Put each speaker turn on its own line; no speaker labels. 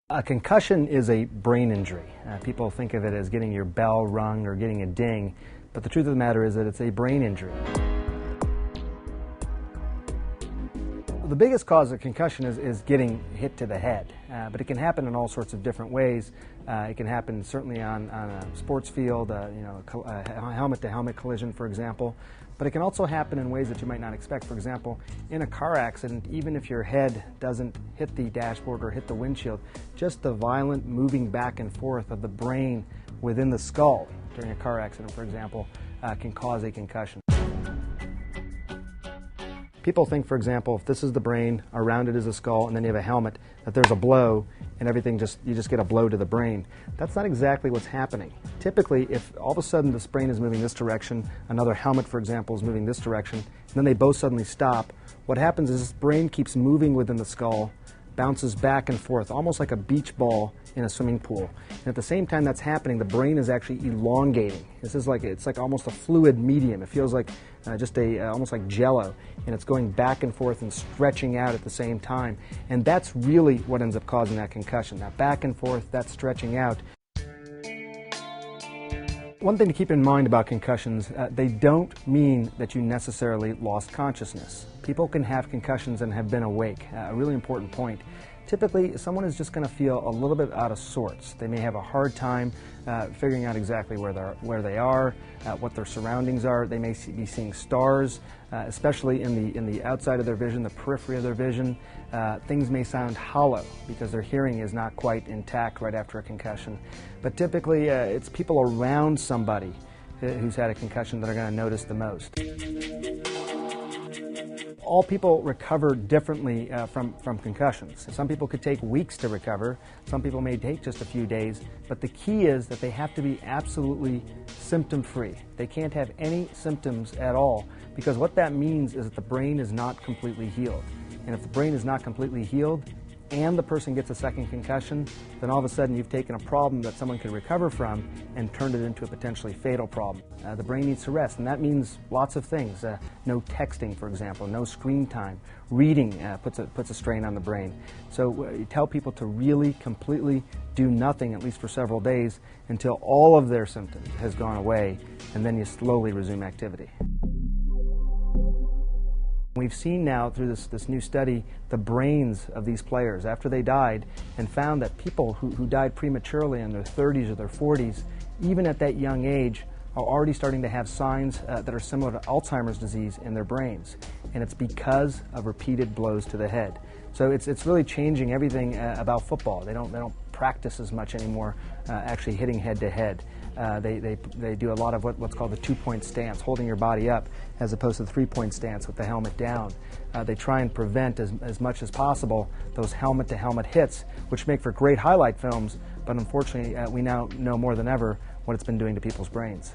A concussion is a brain injury. People think of it as getting your bell rung or getting a ding, but the truth of the matter is that it's a brain injury. The biggest cause of concussion is getting hit to the head, but it can happen in all sorts of different ways. It can happen certainly on a sports field, a helmet-to-helmet collision, for example, but it can also happen in ways that you might not expect. For example, in a car accident, even if your head doesn't hit the dashboard or hit the windshield, just the violent moving back and forth of the brain within the skull during a car accident, for example, can cause a concussion. People think, for example, if this is the brain, around it is a skull, and then you have a helmet, that there's a blow and you just get a blow to the brain. That's not exactly what's happening. Typically, if all of a sudden this brain is moving this direction, another helmet, for example, is moving this direction, and then they both suddenly stop, what happens is this brain keeps moving within the skull, bounces back and forth, almost like a beach ball in a swimming pool. And at the same time that's happening, the brain is actually elongating. It's like almost a fluid medium. It feels like almost like jello, and it's going back and forth and stretching out at the same time. And that's really what ends up causing that concussion. That back and forth, that stretching out. One thing to keep in mind about concussions, they don't mean that you necessarily lost consciousness. People can have concussions and have been awake. A really important point. Typically, someone is just going to feel a little bit out of sorts. They may have a hard time figuring out exactly where they are, what their surroundings are. They may be seeing stars, especially in the outside of their vision, the periphery of their vision. Things may sound hollow because their hearing is not quite intact right after a concussion. But typically, it's people around somebody who's had a concussion that are going to notice the most. All people recover differently from concussions. Some people could take weeks to recover. Some people may take just a few days. But the key is that they have to be absolutely symptom-free. They can't have any symptoms at all, because what that means is that the brain is not completely healed. And if the brain is not completely healed and the person gets a second concussion, then all of a sudden you've taken a problem that someone could recover from and turned it into a potentially fatal problem. The brain needs to rest, and that means lots of things. No texting, for example, no screen time. Reading puts a strain on the brain. So you tell people to really completely do nothing, at least for several days, until all of their symptoms has gone away, and then you slowly resume activity. We've seen now through this new study the brains of these players after they died, and found that people who died prematurely in their 30s or their 40s, even at that young age, are already starting to have signs that are similar to Alzheimer's disease in their brains. And it's because of repeated blows to the head. So it's really changing everything about football. They don't practice as much anymore actually hitting head to head. They do a lot of what's called the two-point stance, holding your body up, as opposed to the three-point stance with the helmet down. They try and prevent as much as possible those helmet-to-helmet hits, which make for great highlight films, but unfortunately we now know more than ever what it's been doing to people's brains.